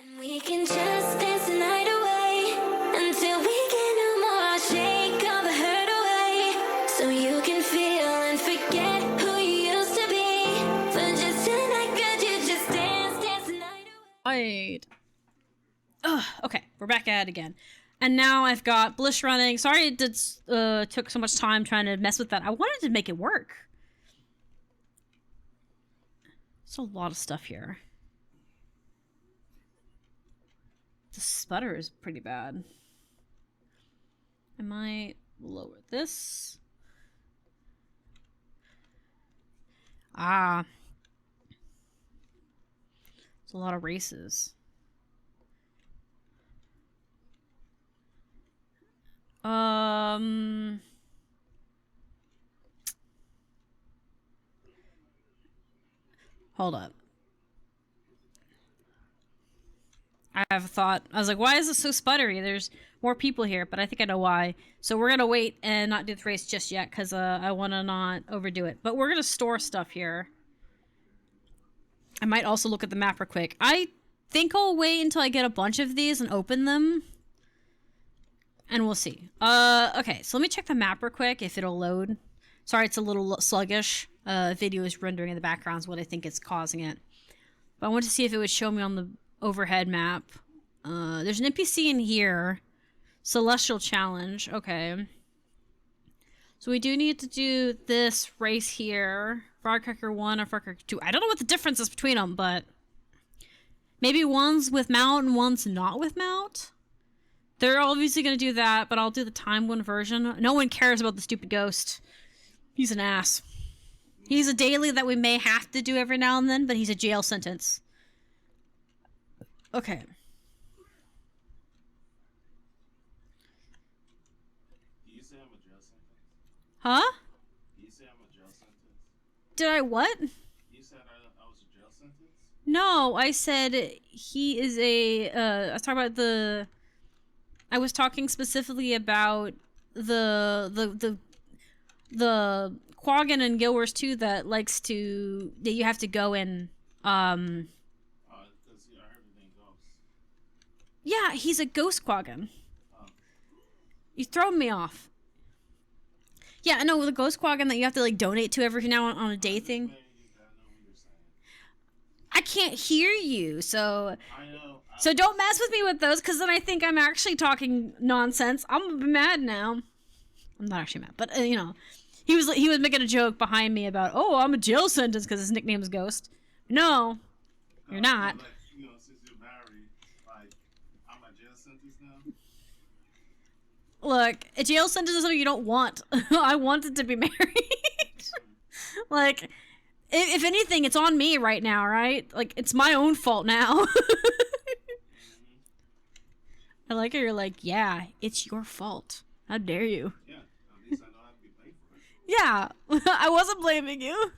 And we can just dance the night away until we get no more. Shake all the hurt away so you can feel and forget who you used to be. For just tonight, could you just dance the night away? Right. Ugh, okay, we're back at it again. And now I've got Blish running. Sorry it did, took so much time trying to mess with that. I wanted to make it work. There's a lot of stuff here. The sputter is pretty bad. I might lower this. Ah. It's a lot of races. Hold up. I have a thought. I was like, why is it so sputtery? There's more people here, but I think I know why. So we're gonna wait and not do the race just yet, because I want to not overdo it. But we're gonna store stuff here. I might also look at the map real quick. I think I'll wait until I get a bunch of these and open them. And we'll see. Okay, so let me check the map real quick, if it'll load. Sorry, it's a little sluggish. Video is rendering in the background is what I think is causing it. But I want to see if it would show me on the overhead map. There's an NPC in here. Celestial Challenge. Okay. So we do need to do this race here. Firecracker 1 or Firecracker 2. I don't know what the difference is between them, but maybe one's with mount and one's not with mount. They're obviously going to do that, but I'll do the time one version. No one cares about the stupid ghost. He's an ass. He's a daily that we may have to do every now and then, but he's a jail sentence. Okay. Did you say I'm a jail sentence? Huh? Did you say I'm a jail sentence? Did I what? You said I was a jail sentence? No, I said he is a, I was talking about the, I was talking specifically about the Quaggan and Gilwers too that likes to, that you have to go in, Because I heard everything ghosts. yeah, he's a ghost Quaggan. Oh. You throw me off. Yeah, I know, with a ghost Quaggan that you have to like donate to every now on a day thing. Man, you gotta know what you're saying. I can't hear you, so I know. so don't mess with me with those, because then I think I'm actually talking nonsense. I'm gonna be mad now. I'm not actually mad, but you know, he was making a joke behind me about, oh, I'm a jail sentence because his nickname is Ghost. No, you're not. Like, you know, since you're married, like, I'm a jail sentence now. Look, a jail sentence is something you don't want. I wanted to be married. Like, if anything, it's on me right now, right? Like, it's my own fault now. I like how you're like, yeah, it's your fault. How dare you? Yeah, at least I know how to be paid for it. Yeah, I wasn't blaming you.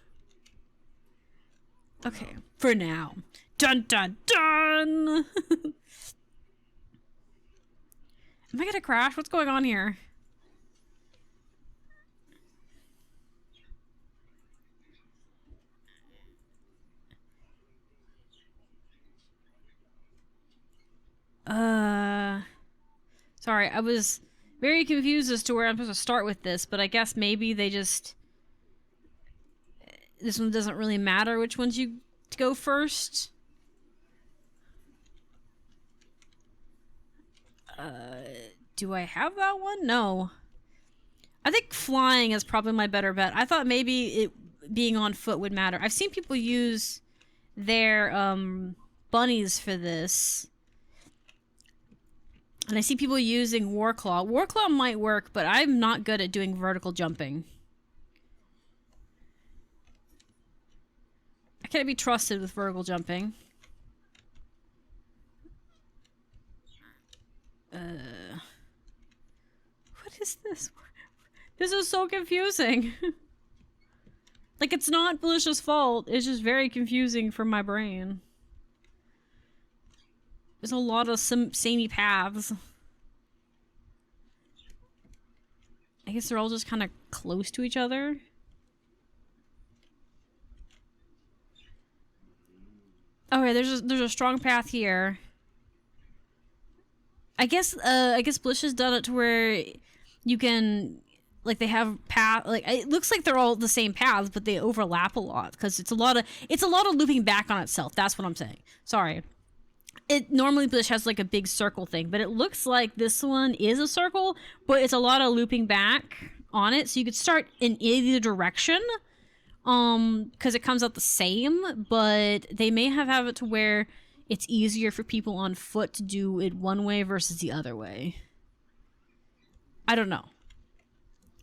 Okay, for now. Dun dun dun! Am I gonna crash? What's going on here? Sorry, I was very confused as to where I'm supposed to start with this, but I guess maybe they just... This one doesn't really matter which ones you go first. Do I have that one? No. I think flying is probably my better bet. I thought maybe it being on foot would matter. I've seen people use their bunnies for this. And I see people using Warclaw. Warclaw might work, but I'm not good at doing vertical jumping. I can't be trusted with vertical jumping. What is this? This is so confusing. Like, it's not Blish's fault. It's just very confusing for my brain. There's a lot of samey paths. I guess they're all just kind of close to each other. Okay, there's a strong path here. I guess Blish has done it to where you can, like, they have path, like, it looks like they're all the same paths, but they overlap a lot because it's a lot of looping back on itself. That's what I'm saying. Sorry. It normally Blish has like a big circle thing, but it looks like this one is a circle, but it's a lot of looping back on it. So you could start in either direction, because it comes out the same, but they may have it to where it's easier for people on foot to do it one way versus the other way. I don't know.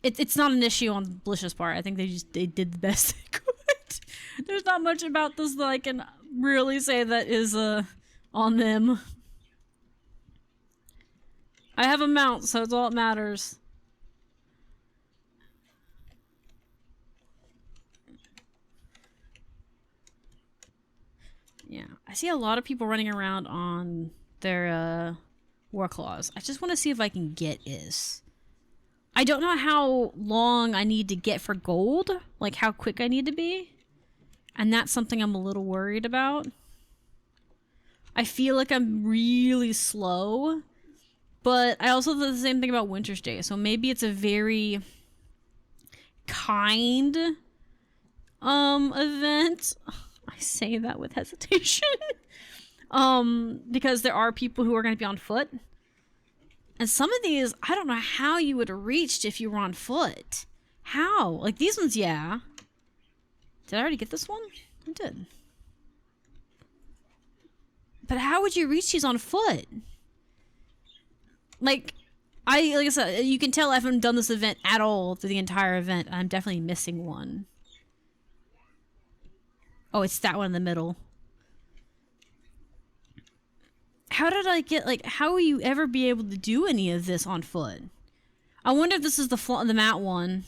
It's not an issue on Blish's part. I think they did the best they could. There's not much about this that I can really say that is on them. I have a mount, so it's all that matters. Yeah, I see a lot of people running around on their war claws. I just want to see if I can get Is. I don't know how long I need to get for gold, like how quick I need to be. And that's something I'm a little worried about. I feel like I'm really slow, but I also thought the same thing about Winter's Day, so maybe it's a very kind event. I say that with hesitation. Because there are people who are going to be on foot. And some of these, I don't know how you would have reached if you were on foot. How? Like these ones, yeah. Did I already get this one? I did. But how would you reach these on foot? Like I said, you can tell I haven't done this event at all through the entire event. I'm definitely missing one. Oh, it's that one in the middle. How did I get, like, how will you ever be able to do any of this on foot? I wonder if this is the mat one.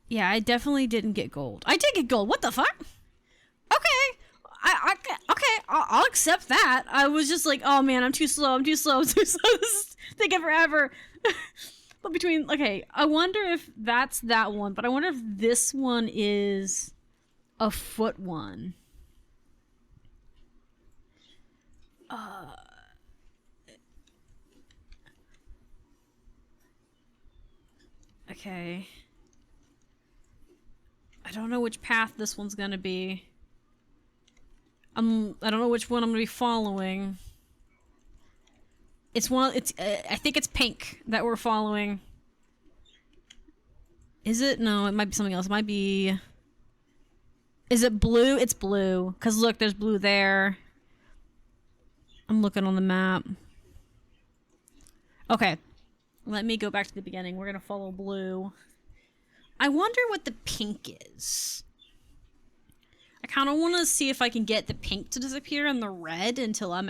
Yeah, I definitely didn't get gold. I did get gold. What the fuck? Okay. I'll accept that. I was just like, oh man, I'm too slow. This is taking forever. But okay, I wonder if that's that one, but I wonder if this one is a foot one. Okay. I don't know which path this one's gonna be. I don't know which one I'm gonna be following. I think it's pink that we're following. Is it? No, it might be something else. It might be... Is it blue? It's blue. Because look, there's blue there. I'm looking on the map. Okay. Let me go back to the beginning. We're going to follow blue. I wonder what the pink is. I kind of want to see if I can get the pink to disappear and the red until I'm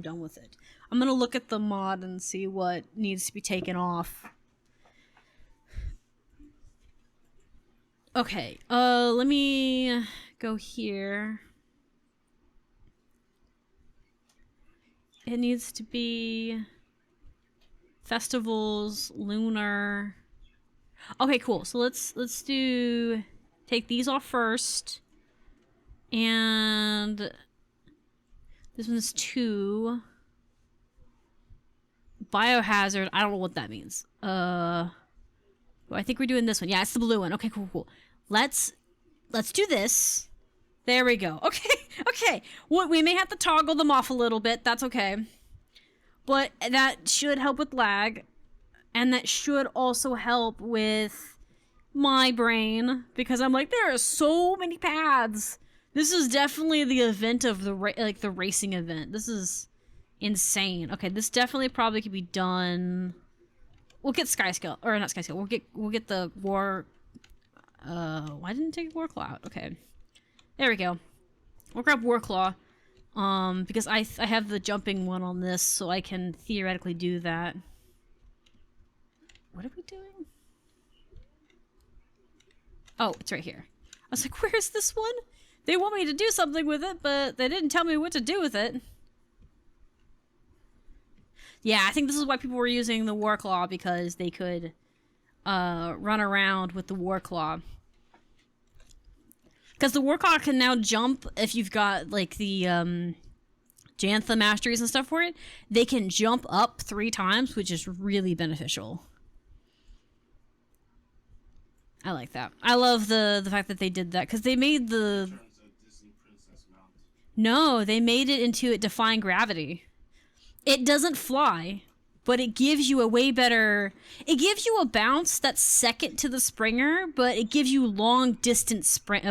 done with it. I'm going to look at the mod and see what needs to be taken off. Okay, let me go here. It needs to be festivals, lunar. Okay, cool. So let's take these off first. And this one's 2. Biohazard, I don't know what that means. I think we're doing this one. Yeah, it's the blue one. Okay, cool. Let's do this. There we go. Okay. Well, we may have to toggle them off a little bit. That's okay. But that should help with lag. And that should also help with my brain. Because I'm like, there are so many paths. This is definitely the event of the racing event. This is insane. Okay, this definitely probably could be done. We'll get Skyscale, or not Skyscale. We'll get the War. Why didn't it take Warclaw out? Okay, there we go. We'll grab Warclaw, because I have the jumping one on this, so I can theoretically do that. What are we doing? Oh, it's right here. I was like, where's this one? They want me to do something with it, but they didn't tell me what to do with it. Yeah, I think this is why people were using the Warclaw, because they could run around with the Warclaw. Because the Warclaw can now jump if you've got, like, the Jantha masteries and stuff for it, they can jump up 3 times, which is really beneficial. I like that. I love the fact that they did that, because they made the... Turns a Disney princess mount. No, they made it into it defying gravity. It doesn't fly, but it gives you a way better... It gives you a bounce that's second to the Springer, but it gives you long distance sprint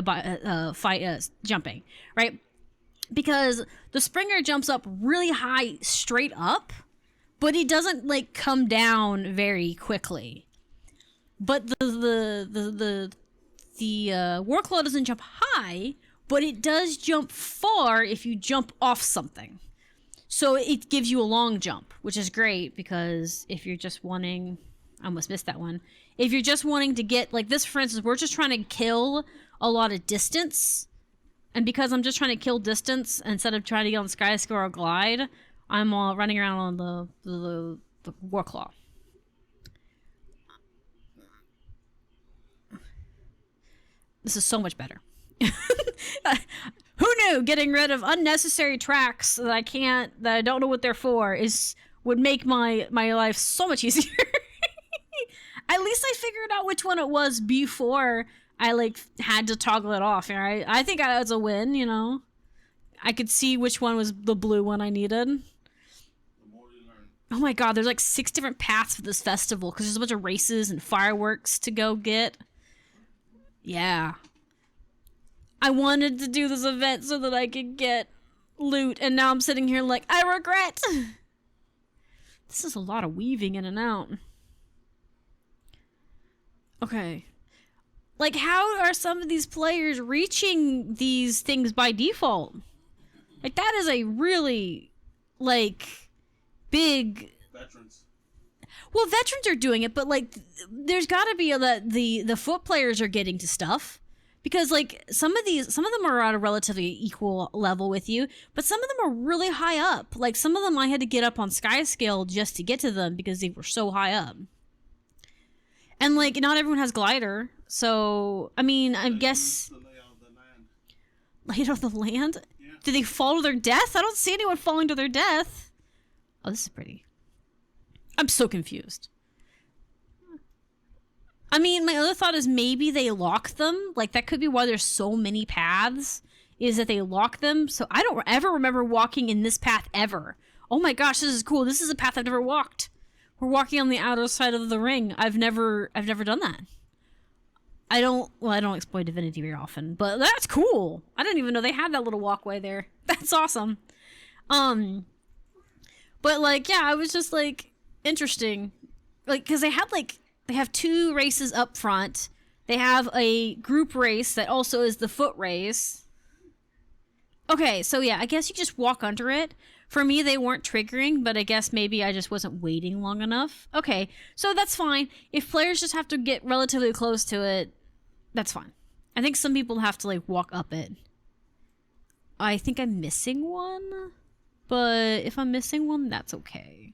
jumping, right? Because the Springer jumps up really high straight up, but it doesn't like come down very quickly. But the Warclaw doesn't jump high, but it does jump far if you jump off something. So it gives you a long jump, which is great, because if you're just wanting... I almost missed that one. If you're just wanting to get... Like this, for instance, we're just trying to kill a lot of distance. And because I'm just trying to kill distance, instead of trying to get on Skyscale or Glide, I'm running around on the Warclaw. This is so much better. Who knew getting rid of unnecessary tracks that I don't know what they're for would make my life so much easier. At least I figured out which one it was before I had to toggle it off. Right? I think that's a win, you know. I could see which one was the blue one I needed. The more you learn. Oh my god, there's 6 different paths for this festival, because there's a bunch of races and fireworks to go get. Yeah. I wanted to do this event so that I could get loot, and now I'm sitting here like, I regret! This is a lot of weaving in and out. Okay. Like, how are some of these players reaching these things by default? Like, that is a really, big... Veterans. Well, veterans are doing it, but there's got to be the foot players are getting to stuff, because some of them are at a relatively equal level with you, but some of them are really high up. Like some of them I had to get up on Skyscale just to get to them because they were so high up. And not everyone has glider, so I mean, I guess The layout of the land. layout of the land. Yeah. Do they fall to their death? I don't see anyone falling to their death. Oh, this is pretty. I'm so confused. I mean, my other thought is maybe they lock them. That could be why there's so many paths, is that they lock them. So I don't ever remember walking in this path ever. Oh my gosh, this is cool. This is a path I've never walked. We're walking on the outer side of the ring. I've never done that. I don't exploit Divinity very often, but that's cool. I didn't even know they had that little walkway there. That's awesome. But yeah, I was just interesting, because they have 2 races up front. They have a group race that also is the foot race. Okay, so yeah, I guess you just walk under it. For me, they weren't triggering, but I guess maybe I just wasn't waiting long enough. Okay, so that's fine. If players just have to get relatively close to it, that's fine. I think some people have to walk up it. I think I'm missing one. But if I'm missing one, that's okay.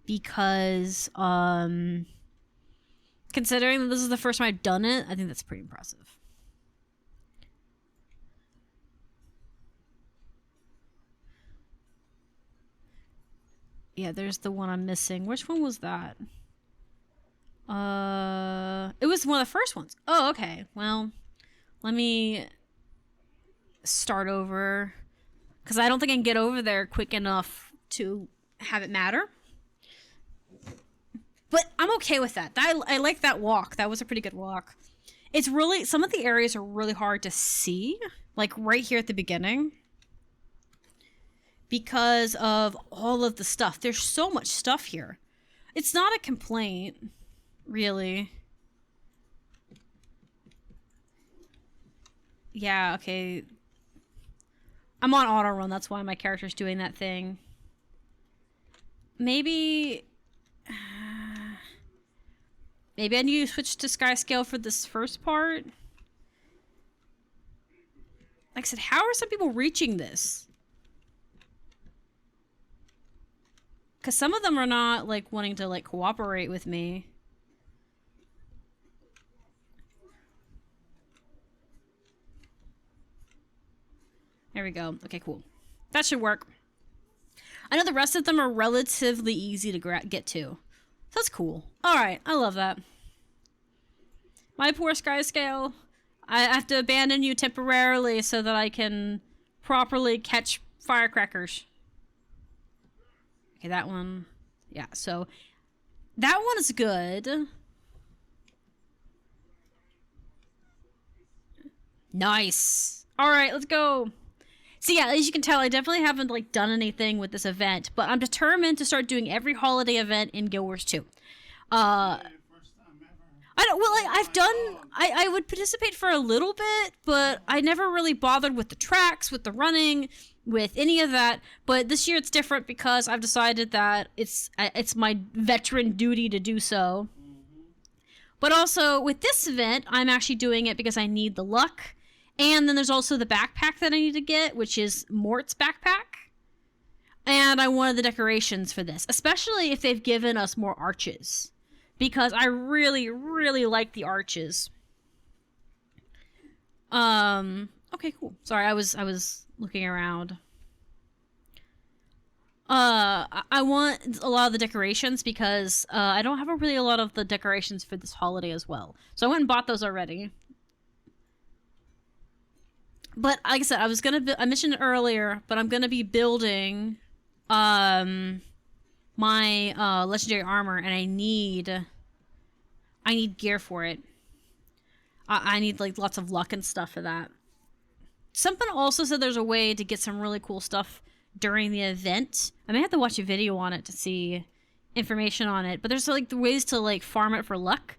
Because, considering that this is the first time I've done it, I think that's pretty impressive. Yeah, there's the one I'm missing. Which one was that? It was one of the first ones. Oh, okay. Well, let me start over, because I don't think I can get over there quick enough to have it matter. But I'm okay with that. I like that walk. That was a pretty good walk. It's really, some of the areas are really hard to see, right here at the beginning, because of all of the stuff. There's so much stuff here. It's not a complaint, really. Yeah, okay. I'm on auto run, that's why my character's doing that thing. Maybe I need to switch to Skyscale for this first part. Like I said, how are some people reaching this? Because some of them are not wanting to cooperate with me. There we go. Okay, cool. That should work. I know the rest of them are relatively easy to get to. That's cool. Alright, I love that. My poor Skyscale. I have to abandon you temporarily so that I can properly catch firecrackers. Okay, that one. Yeah, so that one is good. Nice. Alright, let's go. So yeah, as you can tell, I definitely haven't like done anything with this event, but I'm determined to start doing every holiday event in Guild Wars 2. I don't, well, I've done, I would participate for a little bit, but I never really bothered with the tracks, with the running, with any of that. But this year it's different because I've decided that it's my veteran duty to do so. But also with this event, I'm actually doing it because I need the luck. And then there's also the backpack that I need to get, which is Mort's backpack. And I wanted the decorations for this, especially if they've given us more arches. Because I really, really like the arches. Okay, cool. Sorry, I was looking around. I want a lot of the decorations because I don't have a lot of the decorations for this holiday as well. So I went and bought those already. But like I said, I mentioned it earlier, but I'm gonna be building my legendary armor, and I need gear for it. I need like lots of luck and stuff for that. Something also said there's a way to get some really cool stuff during the event. I may have to watch a video on it to see information on it, but there's like the ways to like farm it for luck,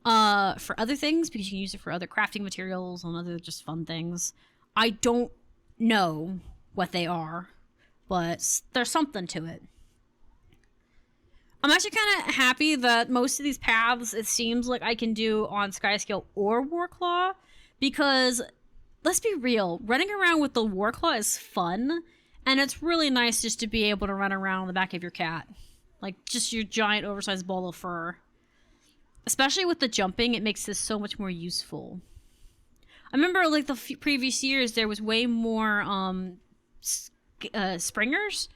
for other things, because you can use it for other crafting materials and other just fun things. I don't know what they are, but there's something to it. I'm actually kind of happy that most of these paths, it seems like I can do on Skyscale or Warclaw, because let's be real, running around with the Warclaw is fun, and it's really nice just to be able to run around on the back of your cat. Like, just your giant oversized ball of fur. Especially with the jumping, it makes this so much more useful. I remember, like, the previous years, there was way more, Springers.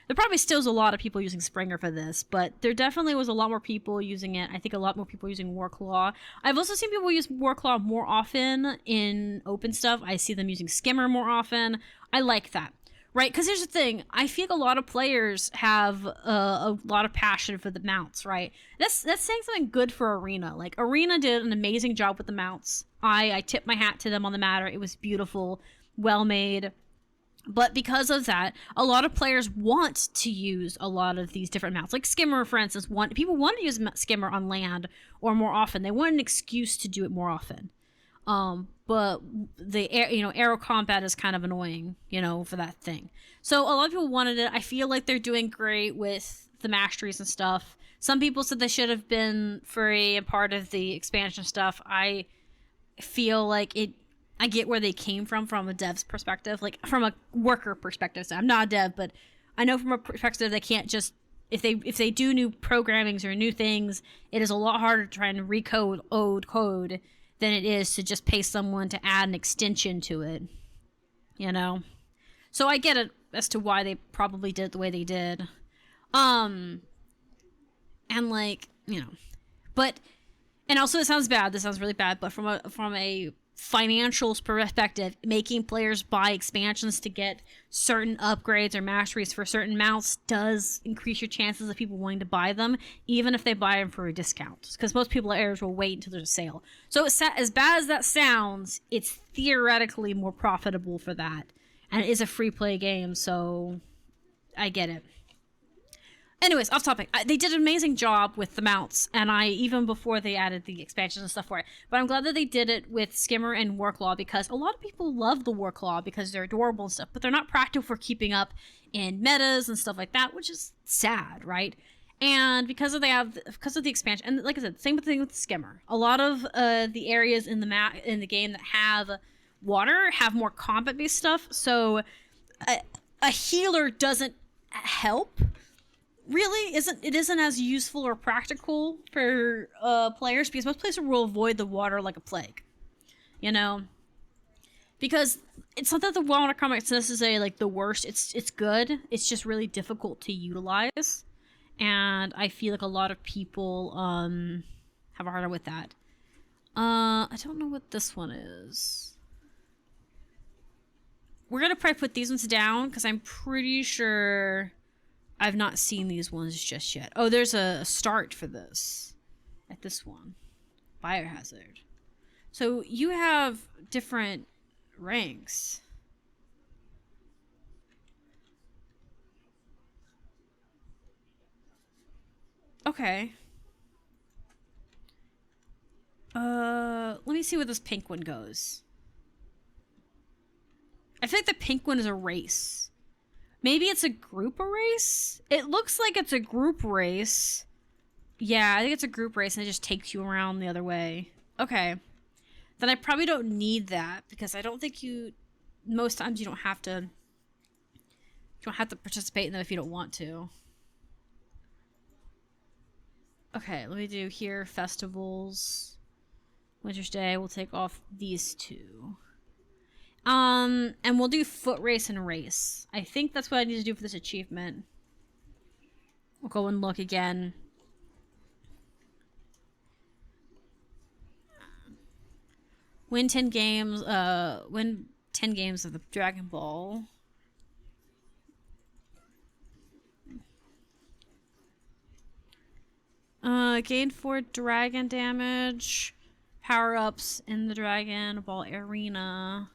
There probably still is a lot of people using Springer for this, but there definitely was a lot more people using it. I think a lot more people using Warclaw. I've also seen people use Warclaw more often in open stuff. I see them using Skimmer more often. I like that. Right, because here's the thing. I feel like a lot of players have a lot of passion for the mounts, right? That's saying something good for Arena. Like, Arena did an amazing job with the mounts. I tip my hat to them on the matter. It was beautiful, well made. But because of that, a lot of players want to use a lot of these different mounts. Like Skimmer, for instance, people want to use Skimmer on land or more often. They want an excuse to do it more often. But the aero combat is kind of annoying, for that thing. So a lot of people wanted it. I feel like they're doing great with the masteries and stuff. Some people said they should have been free and part of the expansion stuff. I feel like I get where they came from a dev's perspective, like from a worker perspective. So I'm not a dev, but I know from a perspective they can't just, if they do new programmings or new things, it is a lot harder to try and recode old code than it is to just pay someone to add an extension to it, So I get it as to why they probably did it the way they did. And but, and also it sounds bad, this sounds really bad, but from a financial perspective, making players buy expansions to get certain upgrades or masteries for certain mounts does increase your chances of people wanting to buy them, even if they buy them for a discount, because most players will wait until there's a sale. So as bad as that sounds, it's theoretically more profitable for that, and it is a free play game, so I get it. Anyways, off topic. They did an amazing job with the mounts, and even before they added the expansions and stuff for it. But I'm glad that they did it with Skimmer and Warclaw, because a lot of people love the Warclaw because they're adorable and stuff, but they're not practical for keeping up in metas and stuff like that, which is sad, right? And because of the expansion, and like I said, same thing with Skimmer. A lot of the areas in the game that have water have more combat-based stuff, so a healer doesn't help. Really isn't as useful or practical for players, because most players will avoid the water like a plague, Because it's not that the Water comic is necessarily like the worst. It's good. It's just really difficult to utilize, and I feel like a lot of people have a hard time with that. I don't know what this one is. We're gonna probably put these ones down because I'm pretty sure I've not seen these ones just yet. Oh, there's a start for this at this one. Biohazard. So you have different ranks. Okay. Let me see where this pink one goes. I feel like the pink one is a race. Maybe it's a group race? It looks like it's a group race. Yeah, I think it's a group race and it just takes you around the other way. Okay. Then I probably don't need that because I don't think you... Most times you don't have to... You don't have to participate in them if you don't want to. Okay, let me do here, festivals. Winter's Day, we'll take off these two. And we'll do foot race and race. I think that's what I need to do for this achievement. We'll go and look again. Win 10 games, win 10 games of the Dragon Ball. Gain 4 dragon damage. Power-ups in the Dragon Ball Arena.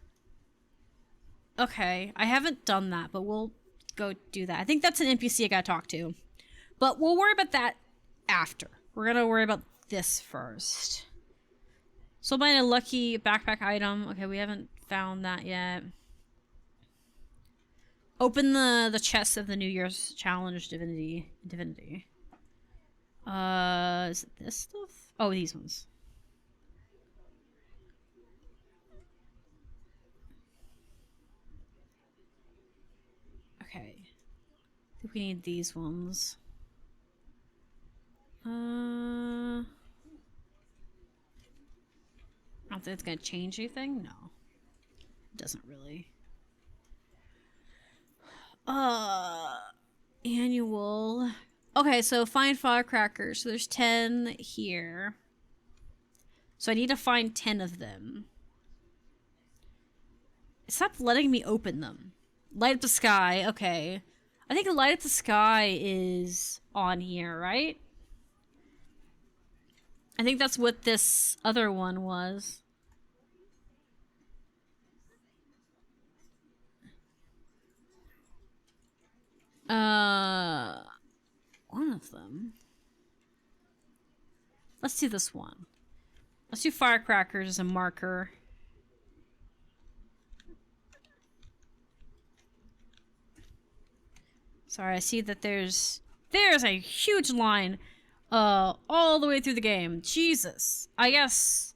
Okay, I haven't done that, but we'll go do that. I think that's an NPC I gotta talk to. But we'll worry about that after. We're gonna worry about this first. So find a lucky backpack item. Okay, we haven't found that yet. Open the chest of the New Year's Challenge Divinity. Is it this stuff? Oh, these ones. Okay. I think we need these ones. I don't think it's gonna change anything. No. It doesn't really. Annual. Okay, so find firecrackers. So there's 10 here. So I need to find 10 of them. Stop letting me open them. Light up the sky. Okay. I think light up the sky is on here, right? I think that's what this other one was. One of them. Let's do this one. Let's do firecrackers as a marker. Sorry, I see that there's a huge line all the way through the game. Jesus. I guess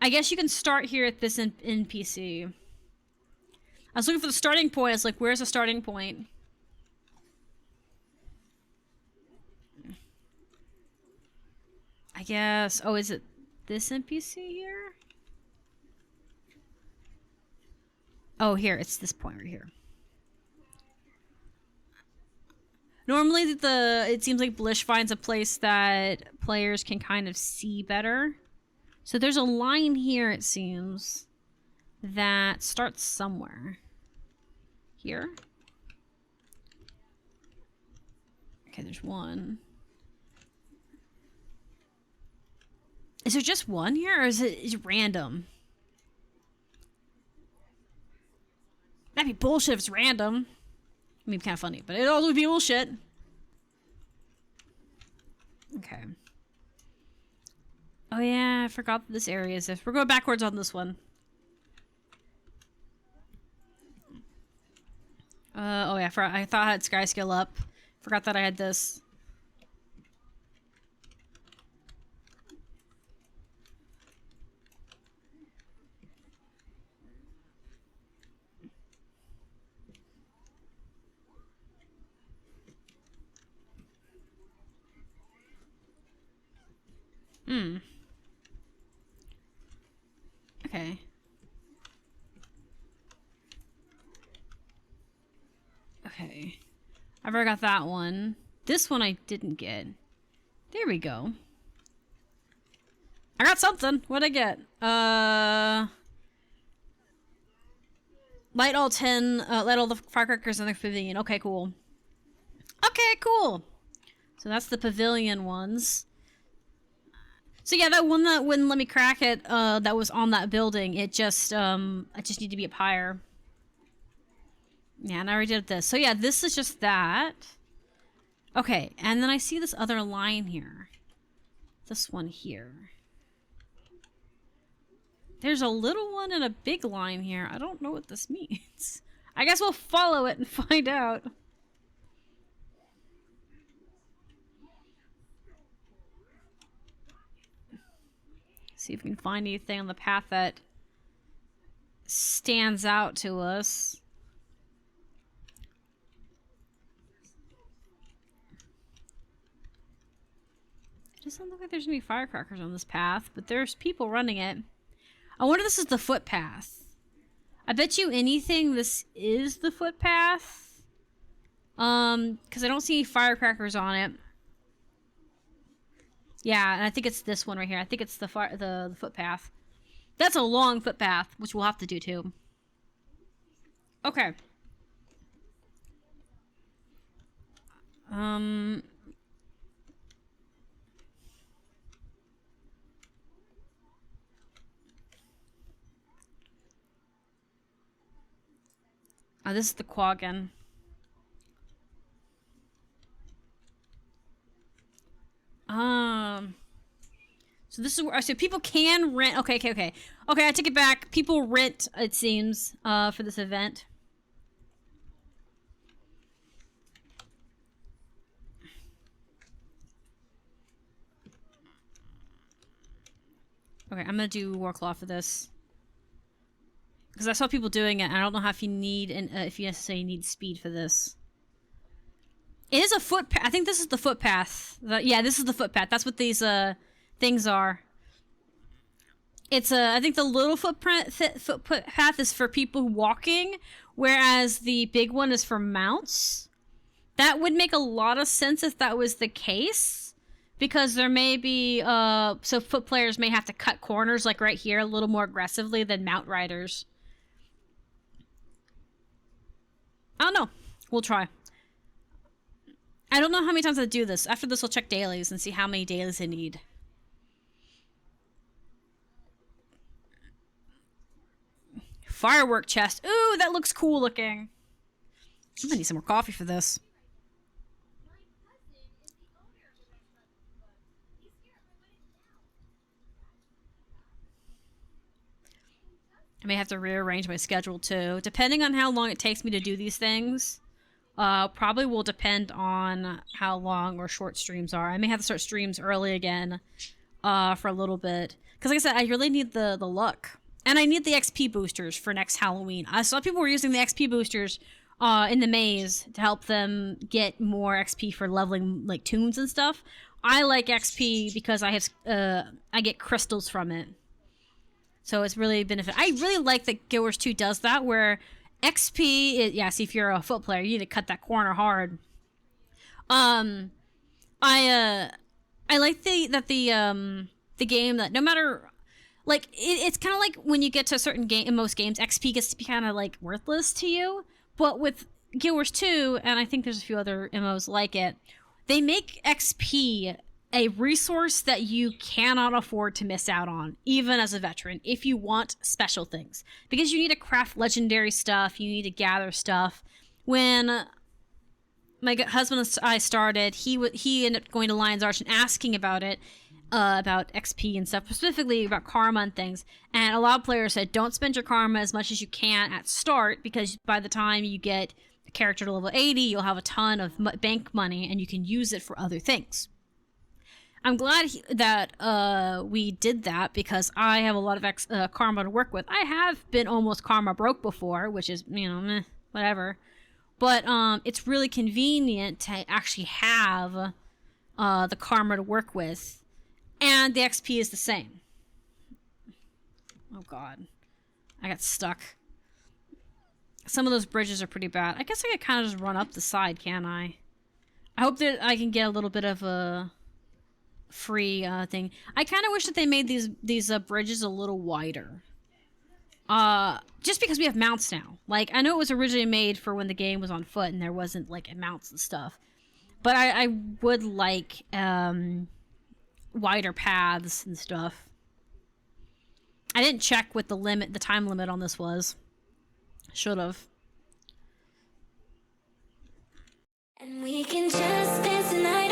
you can start here at this NPC. I was looking for the starting point. It's like, where's the starting point? I guess. Oh, is it this NPC here? Oh, here. It's this point right here. Normally, it seems like Blish finds a place that players can kind of see better. So there's a line here, it seems, that starts somewhere. Here? Okay, there's one. Is there just one here, or is it random? That'd be bullshit if it's random. I mean, kind of funny, but it all would be bullshit. Okay. Oh yeah, I forgot that this area is this. We're going backwards on this one. Oh yeah, I thought I had Sky Skill up. Forgot that I had this. Okay. Okay. I've already got that one. This one I didn't get. There we go. I got something. What'd I get? Light all the firecrackers in the pavilion. Okay, cool. Okay, cool. So that's the pavilion ones. So yeah, that one that wouldn't let me crack it, that was on that building, I just need to be up higher. Yeah, and I already did this. So yeah, this is just that. Okay, and then I see this other line here. This one here. There's a little one and a big line here. I don't know what this means. I guess we'll follow it and find out. See if we can find anything on the path that stands out to us. It doesn't look like there's any firecrackers on this path, but there's people running it. I wonder if this is the footpath. I bet you anything this is the footpath. Because I don't see any firecrackers on it. Yeah, and I think it's this one right here. I think it's the footpath. That's a long footpath, which we'll have to do too. Okay. Oh, this is the Quaggan. So this is where, so people can rent. Okay, I take it back. People rent, it seems, for this event. Okay, I'm gonna do Warclaw for this. Because I saw people doing it, and I don't know how if you need, if you necessarily need speed for this. It is a footpath. I think this is the footpath. Yeah, this is the footpath. That's what these things are. It's I think the little footpath is for people walking, whereas the big one is for mounts. That would make a lot of sense if that was the case, because there may be so foot players may have to cut corners like right here a little more aggressively than mount riders. I don't know. We'll try. I don't know how many times I do this. After this, I'll check dailies and see how many dailies I need. Firework chest. Ooh, that looks cool looking. I'm gonna need some more coffee for this. I may have to rearrange my schedule too. Depending on how long it takes me to do these things, probably will depend on how long or short streams are. I may have to start streams early again for a little bit. Because like I said, I really need the luck. And I need the XP boosters for next Halloween. I saw people were using the XP boosters in the maze to help them get more XP for leveling like tombs and stuff. I like XP because I get crystals from it. So it's really benefit. I really like that Guild Wars 2 does that, where XP is, yeah, see, if you're a foot player, you need to cut that corner hard. I like that the game, that no matter, like, it's kind of like when you get to a certain game, in most games, XP gets to be kind of like worthless to you. But with Guild Wars 2, and I think there's a few other MMOs like it, they make XP a resource that you cannot afford to miss out on, even as a veteran, if you want special things. Because you need to craft legendary stuff, you need to gather stuff. When my husband and I started, he ended up going to Lion's Arch and asking about it, about XP and stuff, specifically about karma and things. And a lot of players said, don't spend your karma as much as you can at start, because by the time you get a character to level 80, you'll have a ton of bank money and you can use it for other things. I'm glad that we did that, because I have a lot of karma to work with. I have been almost karma broke before, which is, you know, meh, whatever. But it's really convenient to actually have the karma to work with. And the XP is the same. Oh, God. I got stuck. Some of those bridges are pretty bad. I guess I could kind of just run up the side, can't I? I hope that I can get a little bit of a free thing. I kind of wish that they made these bridges a little wider. Just because we have mounts now. Like, I know it was originally made for when the game was on foot and there wasn't, like, mounts and stuff. But I would like, wider paths and stuff. I didn't check what the time limit on this was. Should've. And we can just dance tonight.